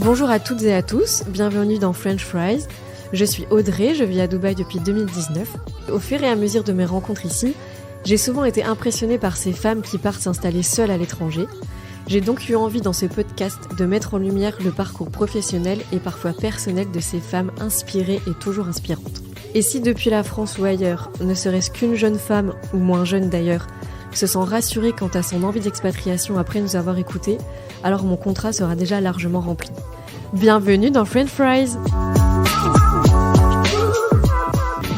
Bonjour à toutes et à tous, bienvenue dans French Fries. Je suis Audrey, je vis à Dubaï depuis 2019. Au fur et à mesure de mes rencontres ici, j'ai souvent été impressionnée par ces femmes qui partent s'installer seules à l'étranger. J'ai donc eu envie dans ce podcast de mettre en lumière le parcours professionnel et parfois personnel de ces femmes inspirées et toujours inspirantes. Et si depuis la France ou ailleurs, ne serait-ce qu'une jeune femme, ou moins jeune d'ailleurs, se sent rassurée quant à son envie d'expatriation après nous avoir écoutés, alors mon contrat sera déjà largement rempli. Bienvenue dans French Fries.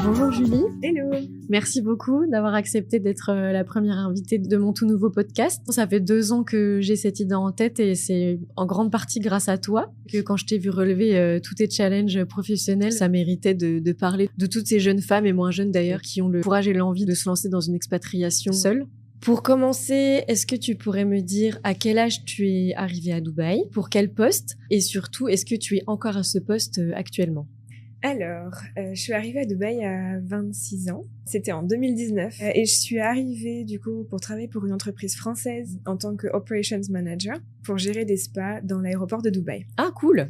Bonjour Julie. Hello. Merci beaucoup d'avoir accepté d'être la première invitée de mon tout nouveau podcast. Ça fait 2 ans que j'ai cette idée en tête et c'est en grande partie grâce à toi que quand je t'ai vu relever tous tes challenges professionnels, ça méritait de parler de toutes ces jeunes femmes et moins jeunes d'ailleurs qui ont le courage et l'envie de se lancer dans une expatriation seule. Pour commencer, est-ce que tu pourrais me dire à quel âge tu es arrivée à Dubaï, pour quel poste et surtout, est-ce que tu es encore à ce poste actuellement ? Alors, je suis arrivée à Dubaï à 26 ans. C'était en 2019. Et je suis arrivée, du coup, pour travailler pour une entreprise française en tant que Operations Manager pour gérer des spas dans l'aéroport de Dubaï. Ah, cool!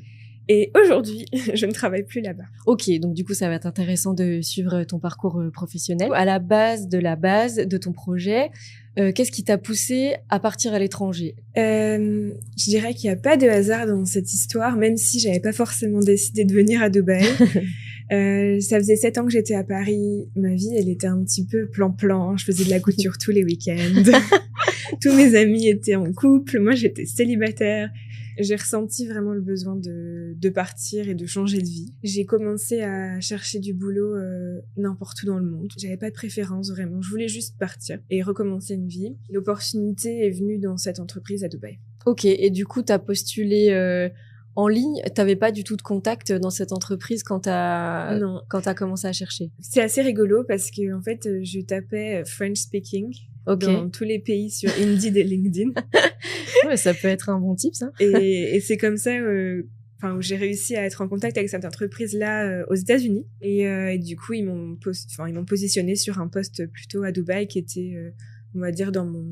Et aujourd'hui, je ne travaille plus là-bas. Ok, donc du coup, ça va être intéressant de suivre ton parcours professionnel. À la base de ton projet, qu'est-ce qui t'a poussé à partir à l'étranger ? Je dirais qu'il n'y a pas de hasard dans cette histoire, même si j'avais pas forcément décidé de venir à Dubaï. Ça faisait 7 ans que j'étais à Paris. Ma vie, elle était un petit peu plan-plan. Je faisais de la couture tous les week-ends. Tous mes amis étaient en couple. Moi, j'étais célibataire. J'ai ressenti vraiment le besoin de partir et de changer de vie. J'ai commencé à chercher du boulot n'importe où dans le monde. J'avais pas de préférence vraiment. Je voulais juste partir et recommencer une vie. L'opportunité est venue dans cette entreprise à Dubaï. Ok, et du coup, t'as postulé en ligne. T'avais pas du tout de contact dans cette entreprise quand t'as commencé à chercher. C'est assez rigolo parce que en fait, je tapais French speaking. Okay. Dans tous les pays sur Indeed et LinkedIn. Ouais, ça peut être un bon tip, ça. Et c'est comme ça où j'ai réussi à être en contact avec cette entreprise-là aux États-Unis. Et du coup, ils m'ont positionné sur un poste plutôt à Dubaï qui était, on va dire, dans mon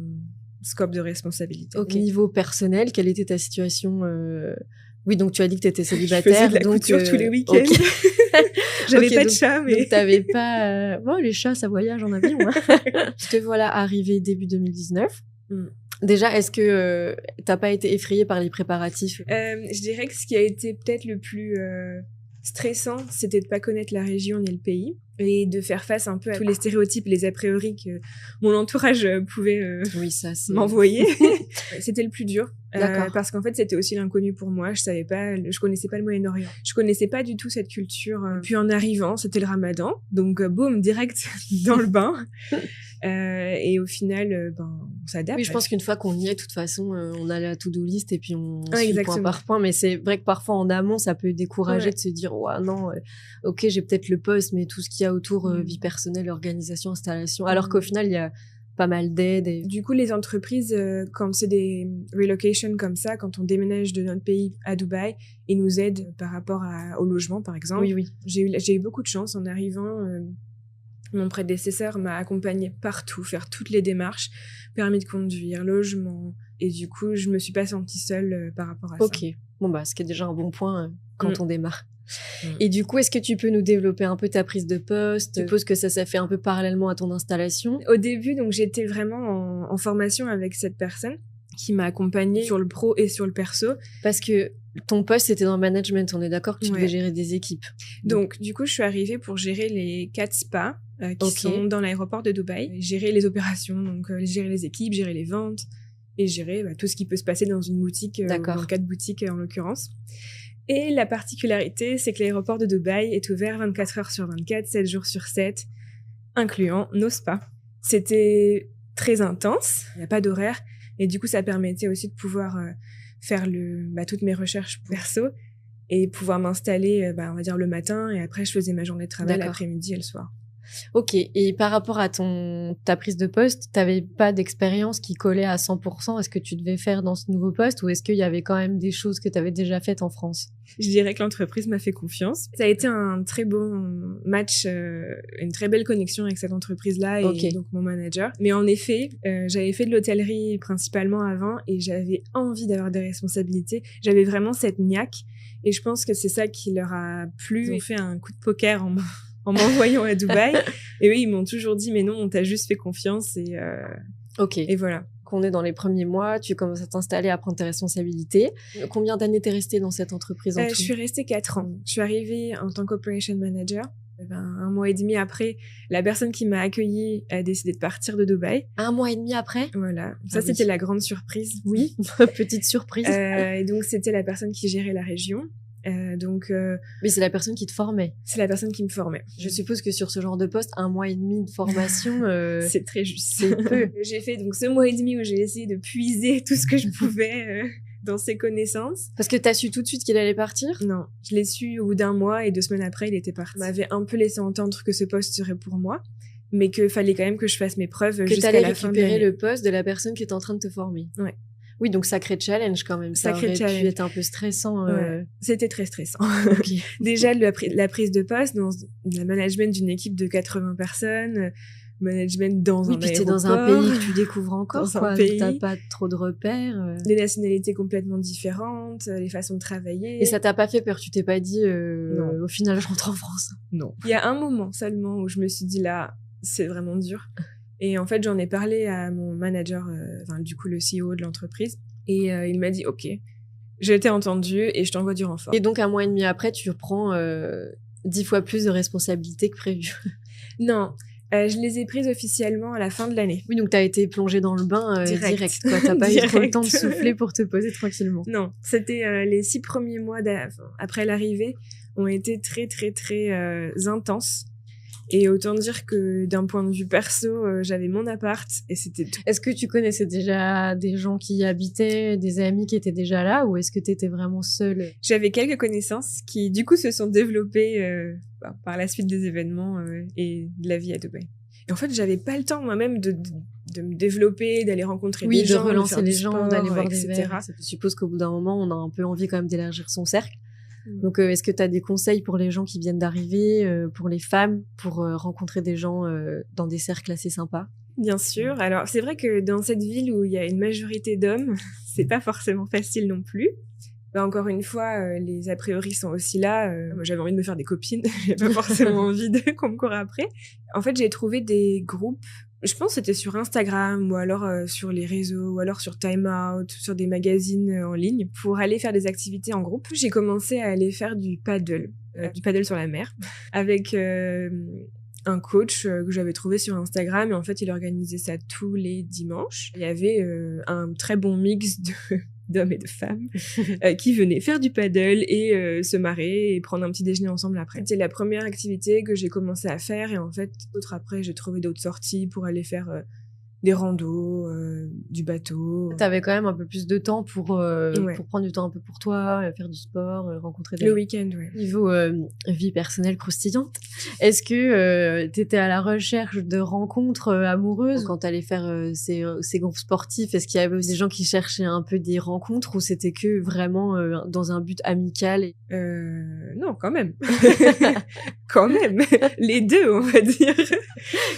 scope de responsabilité. Au niveau personnel, quelle était ta situation Oui, donc tu as dit que tu étais célibataire. Je faisais de la couture tous les week-ends. Okay. J'avais pas de chat, mais... Donc t'avais pas... Bon, les chats, ça voyage en avion. Hein. Te voilà arrivée début 2019. Déjà, est-ce que t'as pas été effrayée par les préparatifs ? Je dirais que ce qui a été peut-être le plus stressant, c'était de pas connaître la région ni le pays et de faire face un peu à tous les stéréotypes, les a priori que mon entourage pouvait m'envoyer. C'était le plus dur. Parce qu'en fait, c'était aussi l'inconnu pour moi. Je connaissais pas le Moyen-Orient. Je connaissais pas du tout cette culture. Puis en arrivant, c'était le Ramadan. Donc, boum, direct dans le bain. Et au final, on s'adapte. Oui, je pense qu'une fois qu'on y est, de toute façon, on a la to-do list et puis on suit point par point. Mais c'est vrai que parfois, en amont, ça peut décourager de se dire, ouais, non, ok, j'ai peut-être le poste, mais tout ce qu'il y a autour, vie personnelle, organisation, installation. Alors qu'au final, il y a pas mal d'aide. Et... Du coup, les entreprises, quand c'est des relocations comme ça, quand on déménage de notre pays à Dubaï, ils nous aident par rapport au logement, par exemple. Oui. J'ai eu beaucoup de chance en arrivant. Mon prédécesseur m'a accompagnée partout, faire toutes les démarches, permis de conduire, logement. Et du coup, je me suis pas sentie seule par rapport à ça. Ok. Bon, ce qui est déjà un bon point quand on démarre. Et du coup, est-ce que tu peux nous développer un peu ta prise de poste ? Je suppose que ça fait un peu parallèlement à ton installation. Au début, donc, j'étais vraiment en formation avec cette personne qui m'a accompagnée sur le pro et sur le perso. Parce que ton poste, c'était dans le management. On est d'accord que tu devais gérer des équipes. Donc, du coup, je suis arrivée pour gérer les 4 spas qui sont dans l'aéroport de Dubaï. Gérer les opérations, donc gérer les équipes, gérer les ventes et gérer tout ce qui peut se passer dans une boutique, dans 4 boutiques en l'occurrence. Et la particularité, c'est que l'aéroport de Dubaï est ouvert 24 heures sur 24, 7 jours sur 7, incluant nos spas. C'était très intense, il n'y a pas d'horaire, et du coup, ça permettait aussi de pouvoir faire toutes mes recherches perso et pouvoir m'installer, on va dire, le matin, et après, je faisais ma journée de travail l'après-midi et le soir. Ok, et par rapport à ta prise de poste, t'avais pas d'expérience qui collait à 100%. Est-ce que tu devais faire dans ce nouveau poste ou est-ce qu'il y avait quand même des choses que t'avais déjà faites en France ? Je dirais que l'entreprise m'a fait confiance. Ça a été un très bon match, une très belle connexion avec cette entreprise-là et donc mon manager. Mais en effet, j'avais fait de l'hôtellerie principalement avant et j'avais envie d'avoir des responsabilités. J'avais vraiment cette niaque Et je pense que c'est ça qui leur a plu. Ils ont fait un coup de poker en m'envoyant à Dubaï. Et eux, ils m'ont toujours dit, mais non, on t'a juste fait confiance. Et voilà. Qu'on est dans les premiers mois, tu commences à t'installer, à prendre tes responsabilités. Combien d'années t'es restée dans cette entreprise en tout ? Je suis restée 4 ans. Je suis arrivée en tant qu'operation manager. 1 mois et demi après, la personne qui m'a accueillie a décidé de partir de Dubaï. 1 mois et demi après ? Voilà. Ça, c'était la grande surprise. Oui, petite surprise. Et donc, c'était la personne qui gérait la région. Mais c'est la personne qui te formait. C'est la personne qui me formait. Je suppose que sur ce genre de poste, 1 mois et demi de formation, c'est très juste. C'est peu. J'ai fait donc ce mois et demi où j'ai essayé de puiser tout ce que je pouvais dans ses connaissances. Parce que t'as su tout de suite qu'il allait partir ? Non, je l'ai su au bout d'1 mois et 2 semaines après, il était parti. Il m'avait un peu laissé entendre que ce poste serait pour moi, mais qu'il fallait quand même que je fasse mes preuves jusqu'à la fin de l'année. Que t'allais récupérer le poste de la personne qui était en train de te former. Ouais. Oui, donc sacré challenge quand même. Ça aurait pu être un peu stressant. Ouais. C'était très stressant. Okay. Déjà, la prise de poste dans le management d'une équipe de 80 personnes, management dans un aéroport. Oui, puis t'es dans un pays que tu découvres encore, quoi. T'as pas trop de repères. Les nationalités complètement différentes, les façons de travailler. Et ça t'a pas fait peur ? Tu t'es pas dit, non. Au final, je rentre en France ? Non. Il y a un moment seulement où je me suis dit, là, c'est vraiment dur. Et en fait, j'en ai parlé à mon manager, du coup, le CEO de l'entreprise. Et il m'a dit, OK, j'ai été entendu et je t'envoie du renfort. Et donc, 1 mois et demi après, tu reprends 10 fois plus de responsabilités que prévu. Non, je les ai prises officiellement à la fin de l'année. Oui, donc t'as été plongée dans le bain direct quoi. T'as pas eu trop le temps de souffler pour te poser tranquillement. Non, c'était les 6 premiers mois après l'arrivée ont été très, très, très intenses. Et autant dire que d'un point de vue perso, j'avais mon appart et c'était tout. Est-ce que tu connaissais déjà des gens qui y habitaient, des amis qui étaient déjà là, ou est-ce que t'étais vraiment seule ? J'avais quelques connaissances qui, du coup, se sont développées par la suite des événements et de la vie à Dubaï. Et en fait, j'avais pas le temps moi-même de me développer, d'aller rencontrer des gens, de relancer les gens, sport, d'aller voir etc. des verres. Je suppose qu'au bout d'un moment, on a un peu envie quand même d'élargir son cercle. Donc, est-ce que tu as des conseils pour les gens qui viennent d'arriver, pour les femmes, pour rencontrer des gens dans des cercles assez sympas ? Bien sûr. Alors, c'est vrai que dans cette ville où il y a une majorité d'hommes, c'est pas forcément facile non plus. Encore une fois, les a priori sont aussi là. Moi, j'avais envie de me faire des copines. J'ai pas forcément envie qu'on me court après. En fait, j'ai trouvé des groupes. Je pense que c'était sur Instagram ou alors sur les réseaux ou alors sur Time Out, sur des magazines en ligne pour aller faire des activités en groupe. J'ai commencé à aller faire du paddle sur la mer avec un coach que j'avais trouvé sur Instagram et en fait, il organisait ça tous les dimanches. Il y avait un très bon mix d'hommes et de femmes qui venaient faire du paddle et se marrer et prendre un petit déjeuner ensemble après. C'était la première activité que j'ai commencé à faire et en fait, après, j'ai trouvé d'autres sorties pour aller faire des randos, du bateau. T'avais quand même un peu plus de temps pour prendre du temps un peu pour toi, faire du sport, rencontrer des... Le week-end, ouais. Niveau vie personnelle croustillante, est-ce que t'étais à la recherche de rencontres amoureuses quand t'allais faire ces groupes sportifs? Est-ce qu'il y avait des gens qui cherchaient un peu des rencontres ou c'était que vraiment dans un but amical Non, quand même. Quand même. Les deux, on va dire.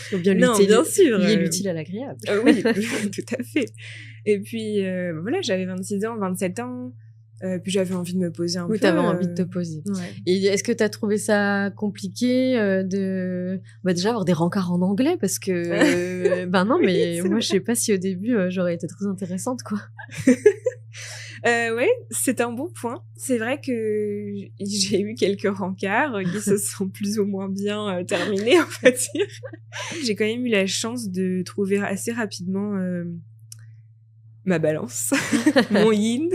Faut bien bien sûr. Lier l'utile à l'agréable. Oui, tout à fait. Et puis, voilà, j'avais 26 ans, 27 ans. Puis j'avais envie de me poser un peu. Oui, t'avais envie de te poser. Ouais. Et est-ce que t'as trouvé ça compliqué de déjà avoir des rencarts en anglais parce que non, mais moi je sais pas si au début j'aurais été très intéressante quoi. Ouais, c'est un bon point. C'est vrai que j'ai eu quelques rencarts qui se sont plus ou moins bien terminés, on va dire. J'ai quand même eu la chance de trouver assez rapidement ma balance, mon yin.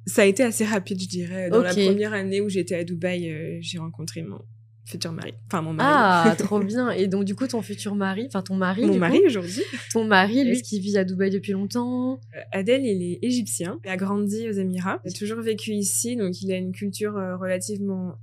Ça a été assez rapide, je dirais. Dans la première année où j'étais à Dubaï, j'ai rencontré mon futur mari. Enfin, mon mari. Ah, trop bien. Et donc, du coup, ton futur mari, enfin ton mari, mon mari aujourd'hui. Ton mari, lui, qui vit à Dubaï depuis longtemps. Adel, il est égyptien. Il a grandi aux Émirats. Il a toujours vécu ici, donc il a une culture relativement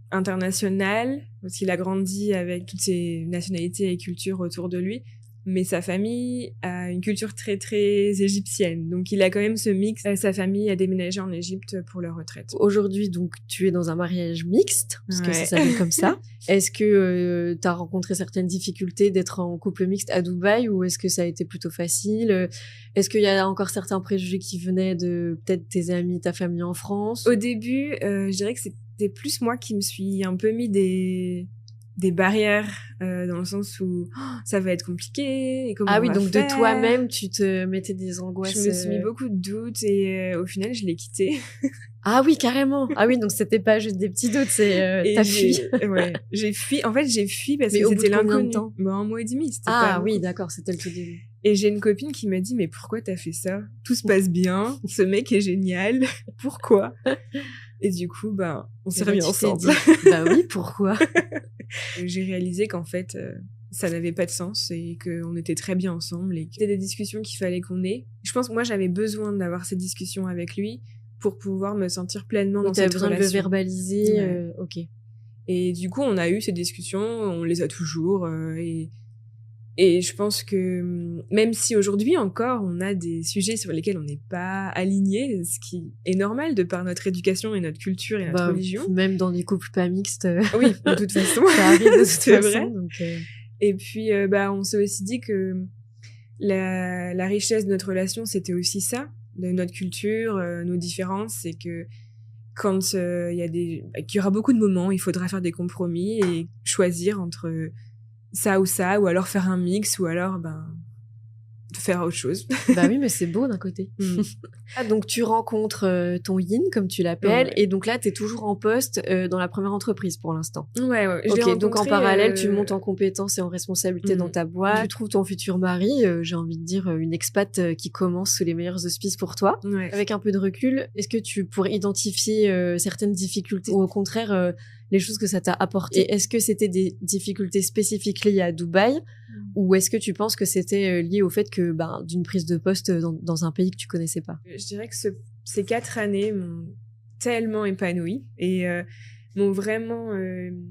internationale, parce qu'il a grandi avec toutes ces nationalités et cultures autour de lui. mais sa famille a une culture très très égyptienne. Donc il a quand même ce mix. Sa famille a déménagé en Égypte pour leur retraite. Aujourd'hui, donc tu es dans un mariage mixte, parce que ça s'appelle comme ça. Est-ce que tu as rencontré certaines difficultés d'être en couple mixte à Dubaï, ou est-ce que ça a été plutôt facile? Est-ce qu'il y a encore certains préjugés qui venaient de peut-être tes amis, ta famille en France? Au début, je dirais que c'était plus moi qui me suis un peu mis des barrières dans le sens où ça va être compliqué et comment on va donc faire. de toi-même tu te mettais des angoisses. Je me suis mis beaucoup de doutes et au final je l'ai quitté. Ah oui, carrément. Ah oui, donc c'était pas juste des petits doutes, c'est t'as fui. Ouais, j'ai fui. En fait, j'ai fui parce que c'était l'inconnu. Un mois et demi. Ah oui, d'accord, c'était le tout début. Et j'ai une copine qui m'a dit, mais pourquoi t'as fait ça? Tout se passe bien, ce mec est génial, pourquoi? Et du coup, on s'est remis ensemble. Bah oui, pourquoi? J'ai réalisé qu'en fait, ça n'avait pas de sens et qu'on était très bien ensemble et que c'était des discussions qu'il fallait qu'on ait. Je pense que moi, j'avais besoin d'avoir ces discussions avec lui pour pouvoir me sentir pleinement dans cette relation. T'avais besoin de le verbaliser, ok. Et du coup, on a eu ces discussions, on les a toujours, et je pense que même si aujourd'hui encore, on a des sujets sur lesquels on n'est pas aligné, ce qui est normal de par notre éducation et notre culture et notre religion. Même dans des couples pas mixtes. Oui, de toute façon. Ça arrive de toute façon. Vrai. Donc, Et puis, on s'est aussi dit que la richesse de notre relation, c'était aussi ça, de notre culture, nos différences, c'est que quand qu'il y aura beaucoup de moments, il faudra faire des compromis et choisir entre ça ou ça, ou alors faire un mix, ou alors faire autre chose. Bah oui, mais c'est beau d'un côté. Donc tu rencontres ton yin, comme tu l'appelles, et donc là t'es toujours en poste dans la première entreprise pour l'instant. Ouais. Ok, donc en parallèle tu montes en compétences et en responsabilité dans ta boîte. Tu trouves ton futur mari, j'ai envie de dire une expat qui commence sous les meilleurs auspices pour toi. Ouais. Avec un peu de recul, est-ce que tu pourrais identifier certaines difficultés ou au contraire les choses que ça t'a apporté? Et est-ce que c'était des difficultés spécifiques liées à Dubaï, ou est-ce que tu penses que c'était lié au fait que d'une prise de poste dans un pays que tu connaissais pas? Je dirais que ces 4 années m'ont tellement épanouie et m'ont vraiment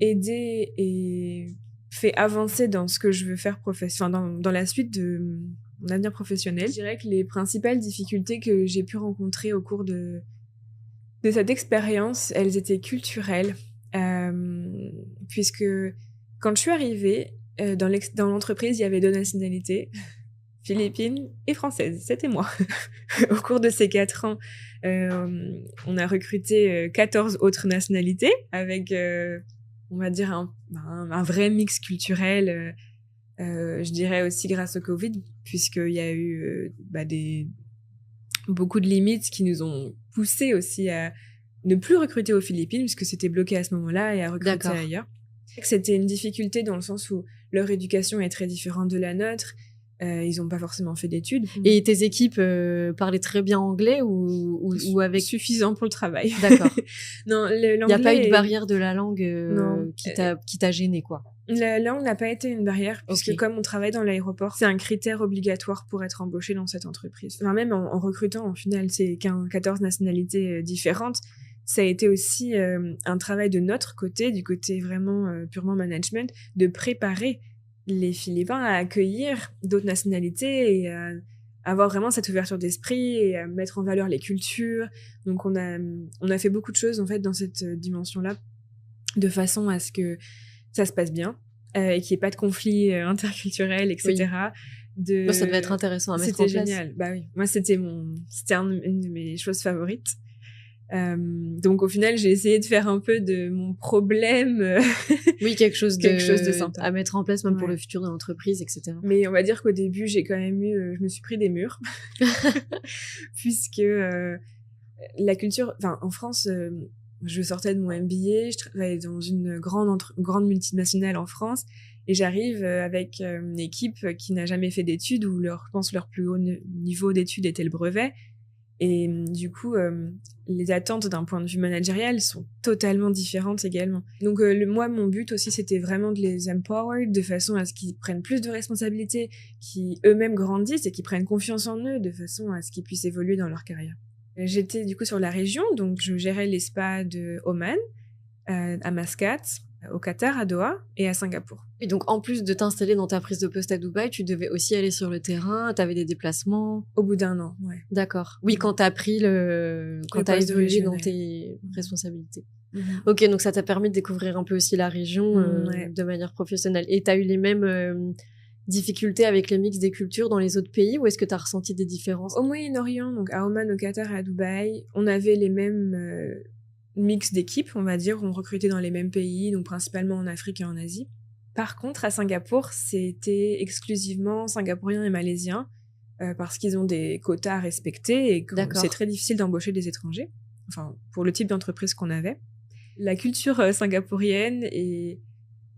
aidée et fait avancer dans ce que je veux faire dans la suite de mon avenir professionnel. Je dirais que les principales difficultés que j'ai pu rencontrer au cours de cette expérience, elles étaient culturelles, puisque quand je suis arrivée, dans l'entreprise, il y avait 2 nationalités, philippine et française. C'était moi. Au cours de ces 4 ans, on a recruté 14 autres nationalités avec, on va dire, un vrai mix culturel. Je dirais aussi grâce au Covid, puisqu'il y a eu beaucoup de limites qui nous ont poussé aussi à ne plus recruter aux Philippines, puisque c'était bloqué à ce moment-là, et à recruter ailleurs. C'était une difficulté dans le sens où leur éducation est très différente de la nôtre. Ils n'ont pas forcément fait d'études. Et tes équipes parlaient très bien anglais ou avec... Suffisant pour le travail. D'accord. Non, l'anglais... Il n'y a pas eu de barrière de la langue qui t'a gêné, quoi. La langue n'a pas été une barrière, puisque comme on travaille dans l'aéroport, c'est un critère obligatoire pour être embauché dans cette entreprise. Enfin, même en recrutant, en final, c'est 14 nationalités différentes. Ça a été aussi un travail de notre côté, du côté vraiment purement management, de préparer les Philippins à accueillir d'autres nationalités et à avoir vraiment cette ouverture d'esprit et à mettre en valeur les cultures. Donc on a fait beaucoup de choses en fait dans cette dimension-là, de façon à ce que ça se passe bien et qu'il n'y ait pas de conflit interculturel, etc. Oui. Ça devait être intéressant à mettre en place. C'était génial. Bah oui, moi c'était une de mes choses favorites. Donc au final j'ai essayé de faire un peu de mon problème oui, quelque chose de sympa à mettre en place même pour le futur de l'entreprise, etc. Mais on va dire qu'au début j'ai quand même je me suis pris des murs puisque la culture, en France, je sortais de mon MBA, je travaillais dans une grande multinationale en France et j'arrive avec une équipe qui n'a jamais fait d'études, où je pense leur plus haut niveau d'études était le brevet. Et du coup, les attentes d'un point de vue managérial sont totalement différentes également. Donc moi, mon but aussi, c'était vraiment de les empower de façon à ce qu'ils prennent plus de responsabilités, qu'ils eux-mêmes grandissent et qu'ils prennent confiance en eux de façon à ce qu'ils puissent évoluer dans leur carrière. J'étais du coup sur la région, donc je gérais les spas de Oman, à Mascate, au Qatar, à Doha et à Singapour. Et donc, en plus de t'installer dans ta prise de poste à Dubaï, tu devais aussi aller sur le terrain, t'avais des déplacements. Au bout d'1 an, ouais. D'accord. Oui, quand t'as évolué dans tes responsabilités. Ok, donc ça t'a permis de découvrir un peu aussi la région de manière professionnelle. Et t'as eu les mêmes difficultés avec les mix des cultures dans les autres pays, ou est-ce que t'as ressenti des différences? Au Moyen-Orient, donc à Oman, au Qatar et à Dubaï, on avait les mêmes mix d'équipes, on va dire. On recrutait dans les mêmes pays, donc principalement en Afrique et en Asie. Par contre, à Singapour, c'était exclusivement singapouriens et malaisiens, parce qu'ils ont des quotas à respecter et que c'est très difficile d'embaucher des étrangers, enfin, pour le type d'entreprise qu'on avait. La culture singapourienne et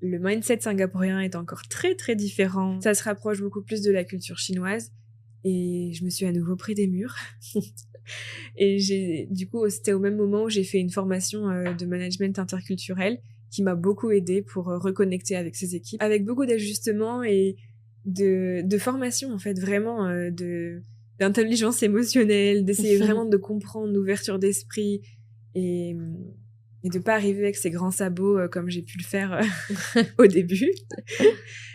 le mindset singapourien est encore très très différent. Ça se rapproche beaucoup plus de la culture chinoise et je me suis à nouveau pris des murs. Et du coup, c'était au même moment où j'ai fait une formation de management interculturel qui m'a beaucoup aidée pour reconnecter avec ces équipes, avec beaucoup d'ajustements et de formation en fait, vraiment d'intelligence émotionnelle, d'essayer vraiment de comprendre, d'ouverture d'esprit et de pas arriver avec ses grands sabots comme j'ai pu le faire au début.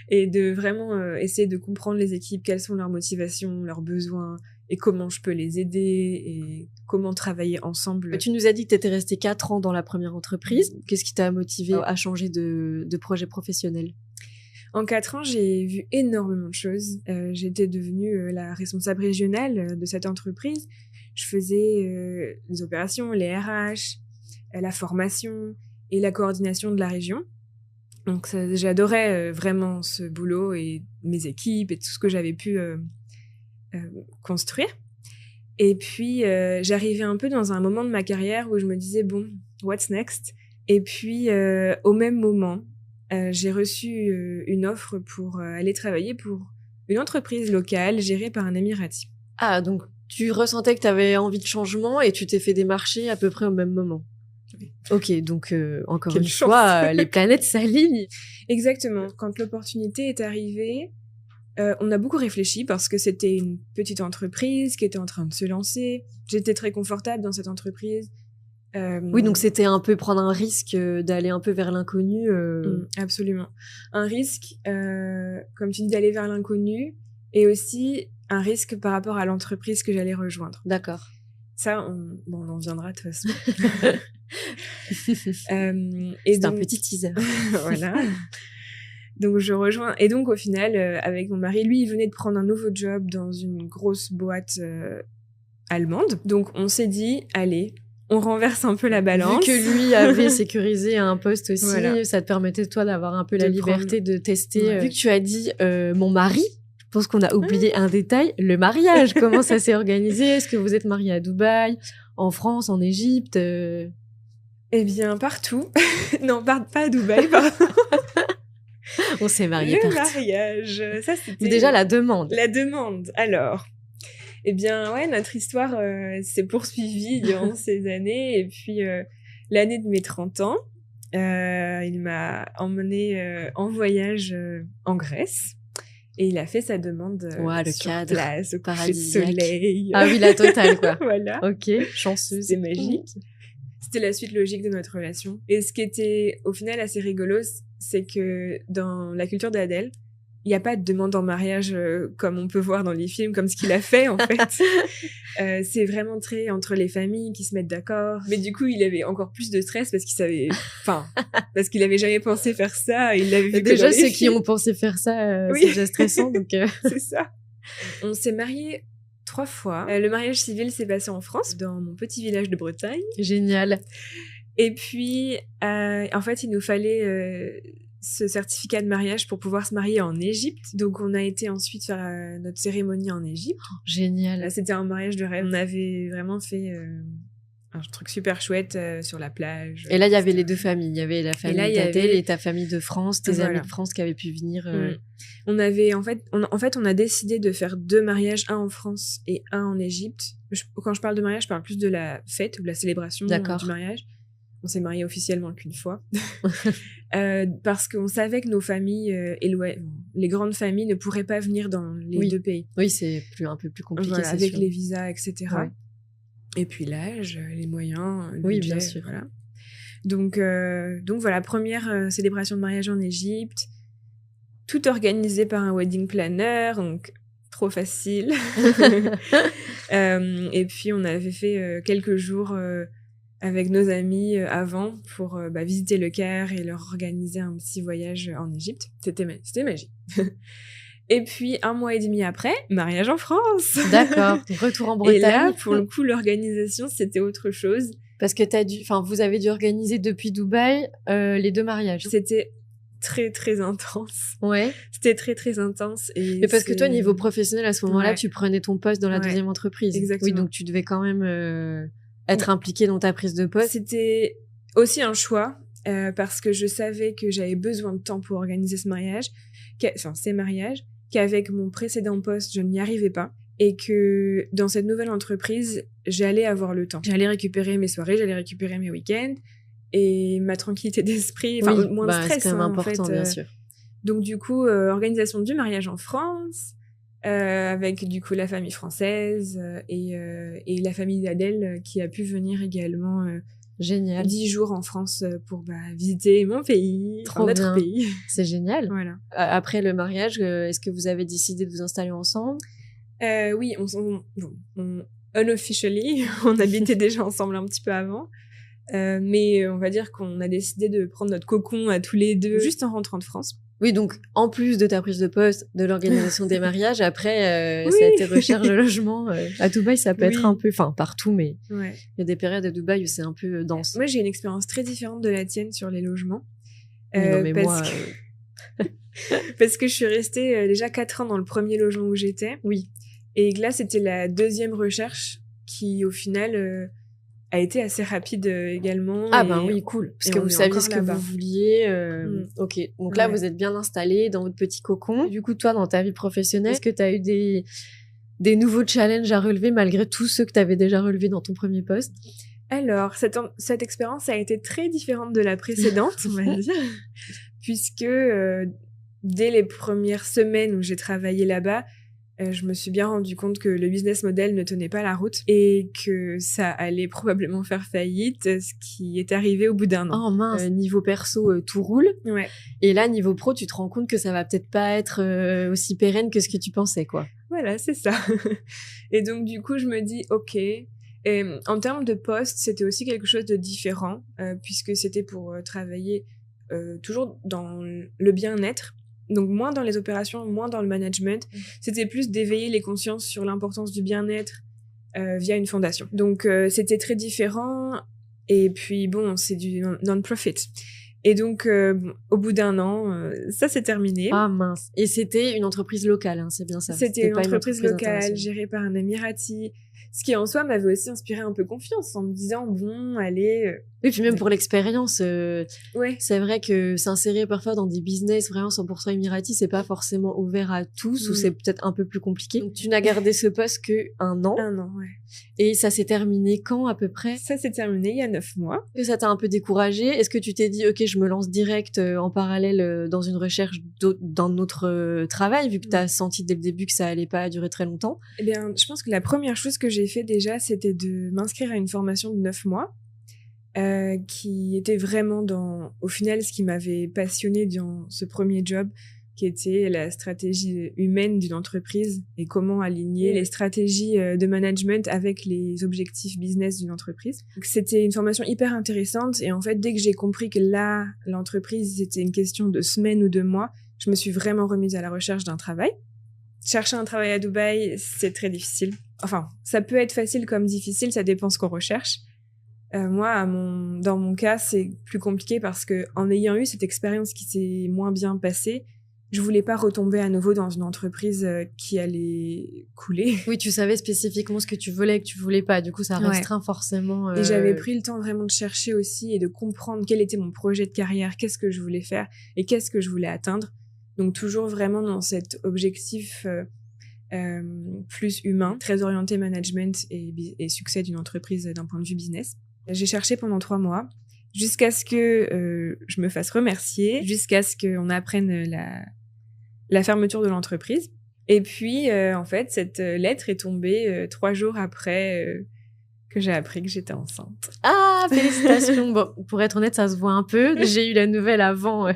Et de vraiment essayer de comprendre les équipes, quelles sont leurs motivations, leurs besoins, et comment je peux les aider, et comment travailler ensemble. Tu nous as dit que tu étais restée 4 ans dans la première entreprise. Qu'est-ce qui t'a motivé à changer de projet professionnel? En 4 ans, j'ai vu énormément de choses. J'étais devenue la responsable régionale de cette entreprise. Je faisais les opérations, les RH, la formation et la coordination de la région. Donc j'adorais vraiment ce boulot et mes équipes et tout ce que j'avais pu construire. Et puis j'arrivais un peu dans un moment de ma carrière où je me disais bon, what's next? Et puis au même moment, j'ai reçu une offre pour aller travailler pour une entreprise locale gérée par un Émirati. Ah, donc tu ressentais que tu avais envie de changement et tu t'es fait démarcher à peu près au même moment. Ok, donc encore une fois, les planètes s'alignent. Exactement. Quand l'opportunité est arrivée, on a beaucoup réfléchi parce que c'était une petite entreprise qui était en train de se lancer. J'étais très confortable dans cette entreprise. Oui, donc c'était un peu prendre un risque d'aller un peu vers l'inconnu. Absolument. Un risque, comme tu dis, d'aller vers l'inconnu et aussi un risque par rapport à l'entreprise que j'allais rejoindre. D'accord. Ça, on en viendra de toute façon. C'est un petit teaser. Voilà. Donc je rejoins. Et donc au final, avec mon mari, lui, il venait de prendre un nouveau job dans une grosse boîte allemande. Donc on s'est dit, allez, on renverse un peu la balance. Vu que lui avait sécurisé un poste aussi, voilà. Ça te permettait toi d'avoir un peu la liberté de tester. Ouais. Vu que tu as dit mon mari, je pense qu'on a oublié un détail, le mariage. Comment ça s'est organisé? Est-ce que vous êtes mariés à Dubaï, en France, en Égypte? Eh bien, partout. Non, pas à Dubaï, pardon. On s'est mariés partout. Le mariage, ça c'était... Déjà la demande. La demande, alors. Eh bien, ouais, notre histoire s'est poursuivie durant ces années. Et puis, l'année de mes 30 ans, il m'a emmenée en voyage en Grèce. Et il a fait sa demande le cadre, place, au coucher de soleil. Ah oui, la totale, quoi. Voilà. Ok, chanceuse. C'est magique. C'était la suite logique de notre relation. Et ce qui était, au final, assez rigolo, c'est que dans la culture d'Adèle, il n'y a pas de demande en mariage comme on peut voir dans les films, comme ce qu'il a fait, en fait. C'est vraiment très entre les familles qui se mettent d'accord. Mais du coup, il avait encore plus de stress parce parce qu'il avait jamais pensé faire ça. Il l'avait vu déjà, ceux qui ont pensé faire ça, c'est déjà stressant, donc... C'est ça. On s'est mariés 3 fois. Le mariage civil s'est passé en France, dans mon petit village de Bretagne. Génial. Et puis, en fait, il nous fallait ce certificat de mariage pour pouvoir se marier en Égypte. Donc, on a été ensuite faire notre cérémonie en Égypte. Génial. Là, c'était un mariage de rêve. On avait vraiment fait un truc super chouette sur la plage. Et là, il y avait les deux familles. Il y avait la famille d'Adèle et ta famille de France, tes amis de France qui avaient pu venir. On avait, en fait, on a décidé de faire 2 mariages, un en France et un en Égypte. Quand je parle de mariage, je parle plus de la fête ou de la célébration du mariage. On s'est mariés officiellement qu'une fois. Parce qu'on savait que nos familles, les grandes familles ne pourraient pas venir dans les 2 pays. Oui, c'est un peu plus compliqué, voilà, avec les visas, etc. Ouais. Et puis l'âge, les moyens, le budget, bien sûr. Voilà. Donc voilà, première célébration de mariage en Égypte, tout organisé par un wedding planner, donc trop facile. Et puis on avait fait quelques jours avec nos amis avant pour visiter le Caire et leur organiser un petit voyage en Égypte. C'était magique. Et puis 1 mois et demi après, mariage en France. D'accord, retour en Bretagne. Et là, pour le coup, l'organisation, c'était autre chose. Parce que vous avez dû organiser depuis Dubaï les 2 mariages. C'était très, très intense. Ouais. C'était très, très intense. Mais parce que toi, niveau professionnel, à ce moment-là, ouais. tu prenais ton poste dans la deuxième entreprise. Exactement. Oui, donc tu devais quand même être impliqué dans ta prise de poste. C'était aussi un choix parce que je savais que j'avais besoin de temps pour organiser ces mariages, qu'avec mon précédent poste, je n'y arrivais pas. Et que dans cette nouvelle entreprise, j'allais avoir le temps. J'allais récupérer mes soirées, j'allais récupérer mes week-ends et ma tranquillité d'esprit, moins de stress. C'est quand même important, en fait. Bien sûr. Donc du coup, organisation du mariage en France, avec du coup la famille française et la famille d'Adèle qui a pu venir également. Génial. 10 jours en France pour visiter mon pays, notre pays. C'est génial. Voilà. Après le mariage, est-ce que vous avez décidé de vous installer ensemble? Oui, unofficially, on habitait déjà ensemble un petit peu avant. Mais on va dire qu'on a décidé de prendre notre cocon à tous les deux juste en rentrant de France. Oui, donc en plus de ta prise de poste, de l'organisation des mariages, après, ça a été recherche de logement. À Dubaï, ça peut être un peu... Enfin, partout, mais il y a des périodes à Dubaï où c'est un peu dense. Moi, j'ai une expérience très différente de la tienne sur les logements. Non, mais parce que je suis restée déjà 4 ans dans le premier logement où j'étais. Oui. Et là, c'était la deuxième recherche qui, au final... a été assez rapide également. Ah oui, cool. Parce que vous saviez ce que vous vouliez. Ok, donc là, vous êtes bien installés dans votre petit cocon. Du coup, toi, dans ta vie professionnelle, est-ce que tu as eu des nouveaux challenges à relever malgré tous ceux que tu avais déjà relevés dans ton premier poste? Alors, cette expérience a été très différente de la précédente, on va dire, puisque dès les premières semaines où j'ai travaillé là-bas, je me suis bien rendu compte que le business model ne tenait pas la route et que ça allait probablement faire faillite, ce qui est arrivé au bout d'1 an. Oh mince. Niveau perso, tout roule. Ouais. Et là, niveau pro, tu te rends compte que ça va peut-être pas être aussi pérenne que ce que tu pensais, quoi. Voilà, c'est ça. Et donc, du coup, je me dis, ok. Et en termes de poste, c'était aussi quelque chose de différent, puisque c'était pour travailler toujours dans le bien-être. Donc moins dans les opérations, moins dans le management. C'était plus d'éveiller les consciences sur l'importance du bien-être via une fondation. Donc c'était très différent. Et puis bon, c'est du non-profit. Et donc au bout d'1 an, ça s'est terminé. Ah mince. Et c'était une entreprise locale, hein, c'est bien ça. C'était une entreprise locale gérée par un Émirati. Ce qui en soi m'avait aussi inspiré un peu confiance en me disant bon, allez... Oui, puis même pour l'expérience, c'est vrai que s'insérer parfois dans des business vraiment 100% émirati, c'est pas forcément ouvert à tous ou c'est peut-être un peu plus compliqué. Donc tu n'as gardé ce poste que 1 an. 1 an, ouais. Et ça s'est terminé quand à peu près? Ça s'est terminé il y a 9 mois. Et ça t'a un peu découragé? Est-ce que tu t'es dit ok, je me lance direct en parallèle dans une recherche d'un autre travail vu que t'as senti dès le début que ça allait pas durer très longtemps? Eh bien, je pense que la première chose que j'ai fait déjà, c'était de m'inscrire à une formation de 9 mois. Qui était vraiment au final ce qui m'avait passionnée dans ce premier job, qui était la stratégie humaine d'une entreprise et comment aligner les stratégies de management avec les objectifs business d'une entreprise. Donc, c'était une formation hyper intéressante et en fait, dès que j'ai compris que là, l'entreprise, c'était une question de semaines ou de mois, je me suis vraiment remise à la recherche d'un travail. Chercher un travail à Dubaï, c'est très difficile. Enfin, ça peut être facile comme difficile, ça dépend ce qu'on recherche. Moi, dans mon cas, c'est plus compliqué parce que en ayant eu cette expérience qui s'est moins bien passée, je voulais pas retomber à nouveau dans une entreprise qui allait couler. Oui, tu savais spécifiquement ce que tu voulais et que tu voulais pas. Du coup, ça restreint forcément. Et j'avais pris le temps vraiment de chercher aussi et de comprendre quel était mon projet de carrière, qu'est-ce que je voulais faire et qu'est-ce que je voulais atteindre. Donc toujours vraiment dans cet objectif plus humain, très orienté management et succès d'une entreprise d'un point de vue business. J'ai cherché pendant 3 mois, jusqu'à ce que je me fasse remercier, jusqu'à ce qu'on apprenne la fermeture de l'entreprise. Et puis, en fait, cette lettre est tombée 3 jours après que j'ai appris que j'étais enceinte. Ah, félicitations. Bon, pour être honnête, ça se voit un peu. J'ai eu la nouvelle avant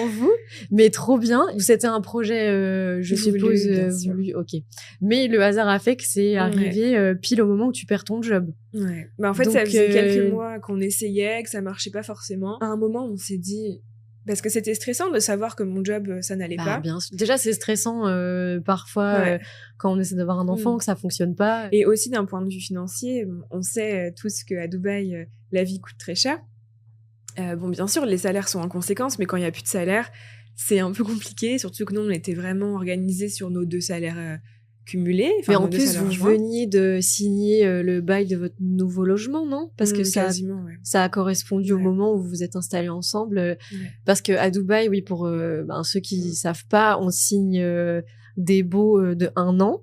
vous, mais trop bien. C'était un projet, je suppose, voulu. Ok. Mais le hasard a fait que c'est arrivé pile au moment où tu perds ton job. Ouais. Bah, en fait, donc, ça faisait quelques mois qu'on essayait, que ça marchait pas forcément. À un moment, on s'est dit... Parce que c'était stressant de savoir que mon job, ça n'allait pas. Bien sûr. Déjà, c'est stressant parfois quand on essaie d'avoir un enfant, que ça fonctionne pas. Et aussi d'un point de vue financier, on sait tous qu'à Dubaï, la vie coûte très cher. Bon, bien sûr, les salaires sont en conséquence, mais quand il n'y a plus de salaire, c'est un peu compliqué. Surtout que nous, on était vraiment organisés sur nos 2 salaires cumulés. Mais en plus, vous veniez de signer le bail de votre nouveau logement, non? Parce que ça a correspondu au moment où vous vous êtes installés ensemble. Parce que à Dubaï, oui, pour ceux qui savent pas, on signe des baux de 1 an.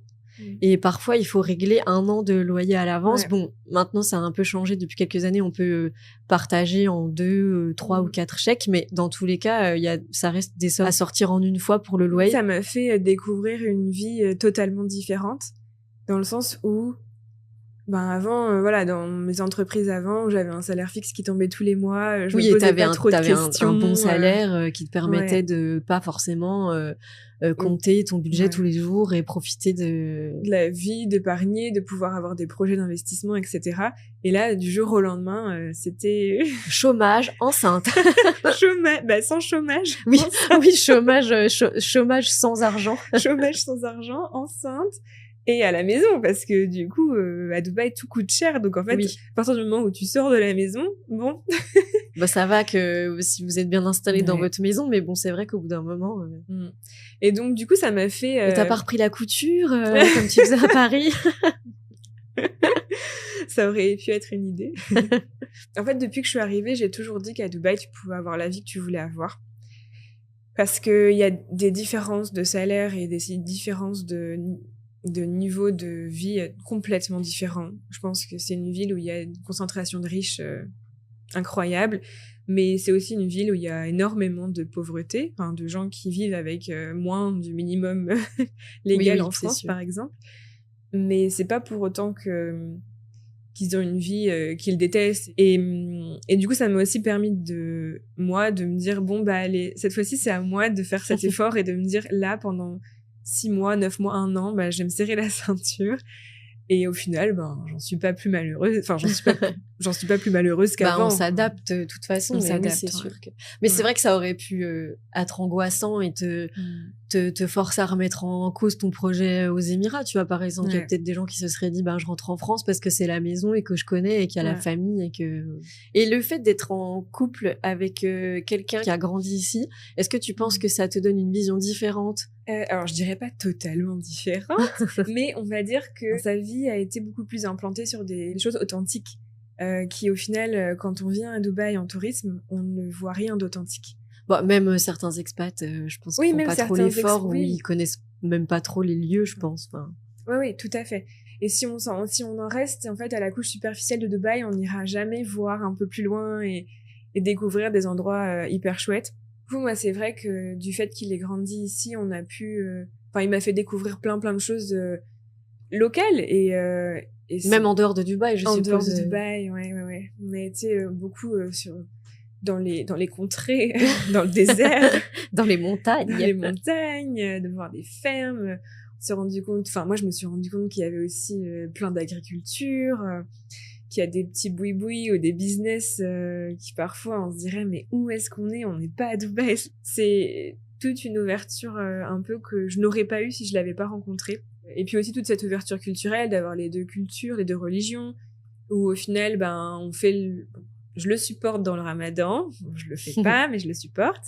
Et parfois, il faut régler 1 an de loyer à l'avance. Bon, maintenant, ça a un peu changé depuis quelques années. On peut partager en 2, 3 ou 4 chèques. Mais dans tous les cas, ça reste des sommes à sortir en une fois pour le loyer. Ça m'a fait découvrir une vie totalement différente. Dans le sens où, avant, dans mes entreprises avant, j'avais un salaire fixe qui tombait tous les mois. Je me posais pas trop de questions. Un bon salaire qui te permettait de pas forcément compter ton budget tous les jours et profiter de la vie, d'épargner, de pouvoir avoir des projets d'investissement, etc. Et là, du jour au lendemain, c'était... Chômage, enceinte. Chômage, sans chômage. Oui, oui, chômage sans argent. Chômage sans argent, enceinte. Et à la maison, parce que du coup, à Dubaï, tout coûte cher. Donc en fait, à partir du moment où tu sors de la maison, bon... ça va que si vous êtes bien installé dans votre maison, mais bon, c'est vrai qu'au bout d'un moment... Et donc, du coup, ça m'a fait... Mais t'as pas repris la couture, comme tu faisais à Paris? Ça aurait pu être une idée. En fait, depuis que je suis arrivée, j'ai toujours dit qu'à Dubaï, tu pouvais avoir la vie que tu voulais avoir. Parce qu'il y a des différences de salaire et des différences de niveau de vie complètement différents. Je pense que c'est une ville où il y a une concentration de riches incroyable, mais c'est aussi une ville où il y a énormément de pauvreté, de gens qui vivent avec moins du minimum légal en France, par exemple. Mais c'est pas pour autant qu'ils ont une vie qu'ils détestent. Et du coup, ça m'a aussi permis de me dire, allez, cette fois-ci, c'est à moi de faire cet effort et de me dire, là, pendant 6 mois, 9 mois, 1 an, je vais me serrer la ceinture. Et au final, j'en suis pas plus malheureuse. Enfin, j'en suis pas plus malheureuse qu'avant. On s'adapte de toute façon. C'est sûr que... Mais c'est vrai que ça aurait pu être angoissant et te forcer à remettre en cause ton projet aux Émirats. Tu vois, par exemple, il y a peut-être des gens qui se seraient dit, je rentre en France parce que c'est la maison et que je connais et qu'il y a la famille et le fait d'être en couple avec quelqu'un qui a grandi ici, est-ce que tu penses que ça te donne une vision différente? Alors, je dirais pas totalement différente, mais on va dire que sa vie a été beaucoup plus implantée sur des choses authentiques, qui au final, quand on vient à Dubaï en tourisme, on ne voit rien d'authentique. Même certains expats, je pense qu'ils font pas trop l'effort, ou ils connaissent même pas trop les lieux, je pense. Oui, tout à fait. Et si on en reste en fait à la couche superficielle de Dubaï, on n'ira jamais voir un peu plus loin et découvrir des endroits hyper chouettes. Du coup, moi, c'est vrai que du fait qu'il ait grandi ici, on a pu... il m'a fait découvrir plein de choses locales et même en dehors de Dubaï, je suppose. En dehors de Dubaï, ouais. On a été beaucoup dans les contrées, dans le désert, dans les montagnes, de voir des fermes. On s'est rendu compte, moi je me suis rendu compte qu'il y avait aussi plein d'agriculture, qu'il y a des petits boui-boui ou des business qui parfois on se dirait mais où est-ce qu'on est? On n'est pas à Dubaï. C'est toute une ouverture un peu que je n'aurais pas eu si je l'avais pas rencontré. Et puis aussi toute cette ouverture culturelle d'avoir les 2 cultures, les 2 religions, où au final on fait je le supporte dans le ramadan, je le fais pas mais je le supporte.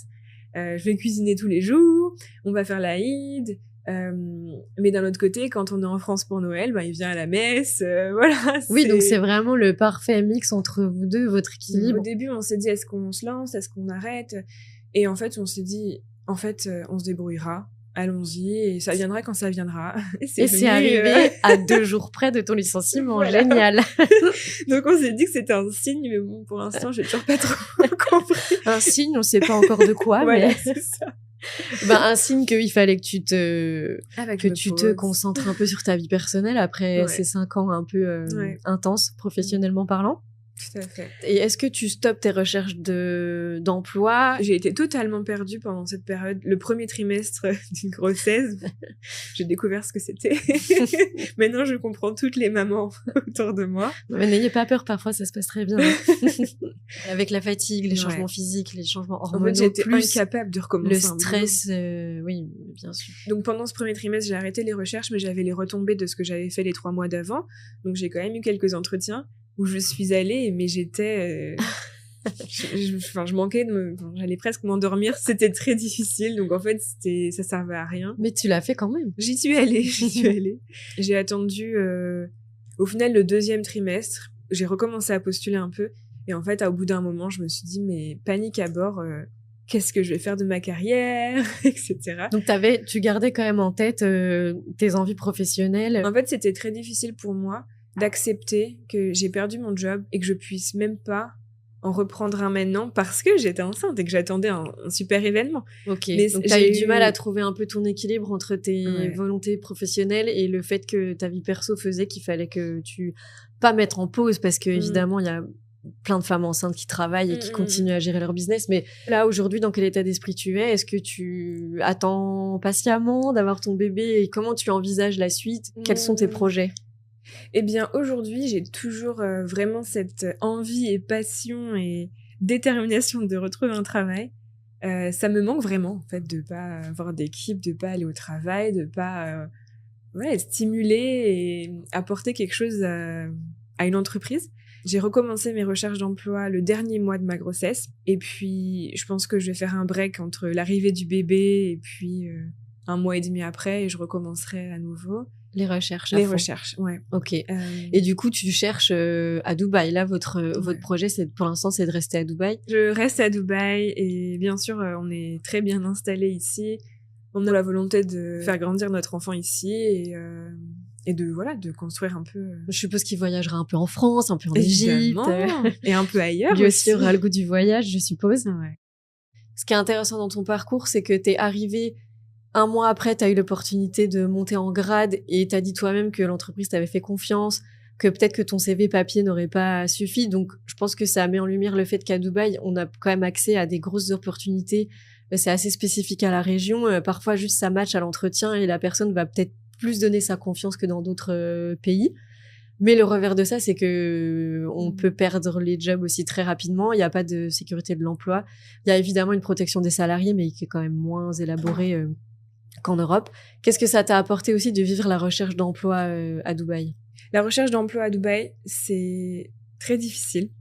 Je vais cuisiner tous les jours, on va faire l'Aïd. Mais d'un autre côté, quand on est en France pour Noël, il vient à la messe, voilà. Oui, donc c'est vraiment le parfait mix entre vous deux, votre équilibre. Au début, on s'est dit, est-ce qu'on se lance, est-ce qu'on arrête? Et en fait, on s'est dit, on se débrouillera, allons-y, et ça viendra quand ça viendra. Et c'est arrivé à 2 jours près de ton licenciement, voilà. Génial. Donc on s'est dit que c'était un signe, mais bon, pour l'instant, j'ai toujours pas trop compris. Un signe, on sait pas encore de quoi, voilà, mais... c'est ça. Un signe qu'il fallait que tu te concentres un peu sur ta vie personnelle après ces 5 ans un peu intenses, professionnellement parlant. Tout à fait. Et est-ce que tu stoppes tes recherches d'emploi? J'ai été totalement perdue pendant cette période. Le premier trimestre d'une grossesse, j'ai découvert ce que c'était. Maintenant, je comprends toutes les mamans autour de moi. Mais n'ayez pas peur, parfois ça se passe très bien. Avec la fatigue, les changements physiques, les changements hormonaux, en fait, j'étais incapable de recommencer. Le stress, oui, bien sûr. Donc pendant ce premier trimestre, j'ai arrêté les recherches, mais j'avais les retombées de ce que j'avais fait les 3 mois d'avant. Donc j'ai quand même eu quelques entretiens où je suis allée, mais j'étais... je manquais j'allais presque m'endormir, c'était très difficile, donc en fait, ça servait à rien. Mais tu l'as fait quand même. J'y suis allée. J'ai attendu, au final, le 2e trimestre, j'ai recommencé à postuler un peu, et en fait, au bout d'un moment, je me suis dit, mais panique à bord, qu'est-ce que je vais faire de ma carrière, etc. Donc tu gardais quand même en tête tes envies professionnelles. En fait, c'était très difficile pour moi d'accepter que j'ai perdu mon job et que je puisse même pas en reprendre un maintenant parce que j'étais enceinte et que j'attendais un super événement. Ok, mais donc t'as eu du mal à trouver un peu ton équilibre entre tes volontés professionnelles et le fait que ta vie perso faisait qu'il fallait que tu pas mettre en pause parce que évidemment il y a plein de femmes enceintes qui travaillent et qui continuent à gérer leur business. Mais là, aujourd'hui, dans quel état d'esprit tu es? Est-ce que tu attends patiemment d'avoir ton bébé et comment tu envisages la suite? Quels sont tes projets? Eh bien, aujourd'hui, j'ai toujours vraiment cette envie et passion et détermination de retrouver un travail. Ça me manque vraiment, en fait, de pas avoir d'équipe, de pas aller au travail, de pas stimuler et apporter quelque chose à une entreprise. J'ai recommencé mes recherches d'emploi le dernier mois de ma grossesse. Et puis, je pense que je vais faire un break entre l'arrivée du bébé et puis 1 mois et demi après, et je recommencerai à nouveau. Les recherches. Recherches, ouais. Ok. Et du coup, tu cherches à Dubaï. Là, votre projet, pour l'instant, c'est de rester à Dubaï. Je reste à Dubaï et bien sûr, on est très bien installés ici. On a la volonté de faire grandir notre enfant ici et de construire un peu. Je suppose qu'il voyagera un peu en France, un peu en Égypte. Et un peu ailleurs. Lui aussi aura le goût du voyage, je suppose. Ouais. Ce qui est intéressant dans ton parcours, c'est que t'es arrivé 1 mois après, tu as eu l'opportunité de monter en grade et tu as dit toi-même que l'entreprise t'avait fait confiance, que peut-être que ton CV papier n'aurait pas suffi. Donc, je pense que ça met en lumière le fait qu'à Dubaï, on a quand même accès à des grosses opportunités. C'est assez spécifique à la région. Parfois, juste ça match à l'entretien et la personne va peut-être plus donner sa confiance que dans d'autres pays. Mais le revers de ça, c'est que on peut perdre les jobs aussi très rapidement. Il n'y a pas de sécurité de l'emploi. Il y a évidemment une protection des salariés, mais qui est quand même moins élaborée qu'en Europe. Qu'est-ce que ça t'a apporté aussi de vivre la recherche d'emploi à Dubaï? La recherche d'emploi à Dubaï, c'est très difficile.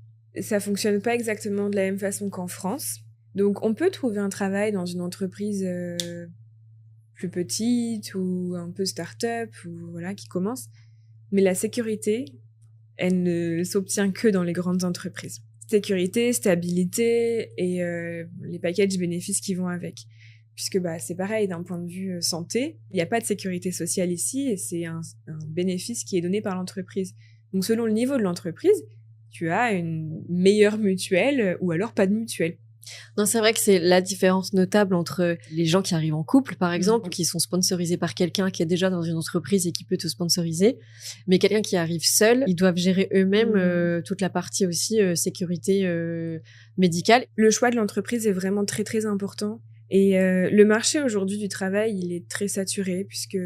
Ça fonctionne pas exactement de la même façon qu'en France. Donc, on peut trouver un travail dans une entreprise plus petite ou un peu start-up ou qui commence. Mais la sécurité, elle ne s'obtient que dans les grandes entreprises. Sécurité, stabilité et les packages bénéfices qui vont avec. Puisque c'est pareil d'un point de vue santé, il n'y a pas de sécurité sociale ici et c'est un bénéfice qui est donné par l'entreprise. Donc selon le niveau de l'entreprise, tu as une meilleure mutuelle ou alors pas de mutuelle. Non, c'est vrai que c'est la différence notable entre les gens qui arrivent en couple, par exemple, qui sont sponsorisés par quelqu'un qui est déjà dans une entreprise et qui peut te sponsoriser. Mais quelqu'un qui arrive seul, ils doivent gérer eux-mêmes toute la partie aussi sécurité médicale. Le choix de l'entreprise est vraiment très très important. Et le marché aujourd'hui du travail, il est très saturé puisque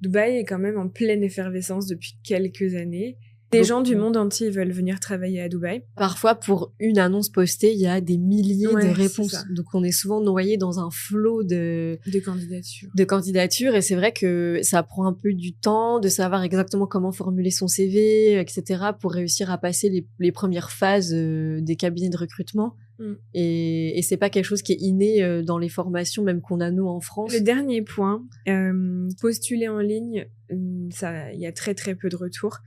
Dubaï est quand même en pleine effervescence depuis quelques années. Des gens du monde entier veulent venir travailler à Dubaï. Parfois, pour une annonce postée, il y a des milliers de réponses. Donc, on est souvent noyé dans un flot de candidatures. Et c'est vrai que ça prend un peu du temps de savoir exactement comment formuler son CV, etc., pour réussir à passer les premières phases des cabinets de recrutement. Et c'est pas quelque chose qui est inné dans les formations, même qu'on a nous en France. Le dernier point, postuler en ligne, il y a très très peu de retours.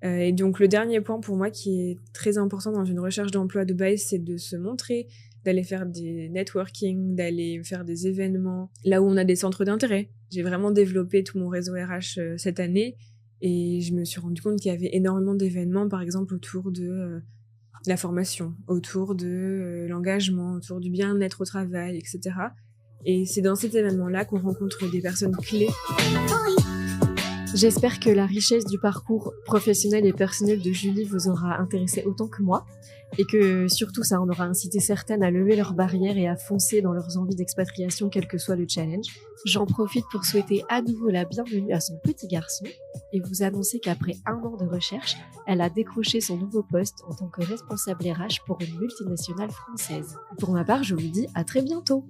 Et donc le dernier point pour moi qui est très important dans une recherche d'emploi à Dubaï, c'est de se montrer, d'aller faire des networking, d'aller faire des événements, là où on a des centres d'intérêt. J'ai vraiment développé tout mon réseau RH cette année et je me suis rendu compte qu'il y avait énormément d'événements, par exemple autour de la formation, autour de l'engagement, autour du bien-être au travail, etc. Et c'est dans cet événement-là qu'on rencontre des personnes clés. J'espère que la richesse du parcours professionnel et personnel de Julie vous aura intéressé autant que moi et que surtout ça en aura incité certaines à lever leurs barrières et à foncer dans leurs envies d'expatriation quel que soit le challenge. J'en profite pour souhaiter à nouveau la bienvenue à son petit garçon et vous annoncer qu'après 1 an de recherche, elle a décroché son nouveau poste en tant que responsable RH pour une multinationale française. Pour ma part, je vous dis à très bientôt.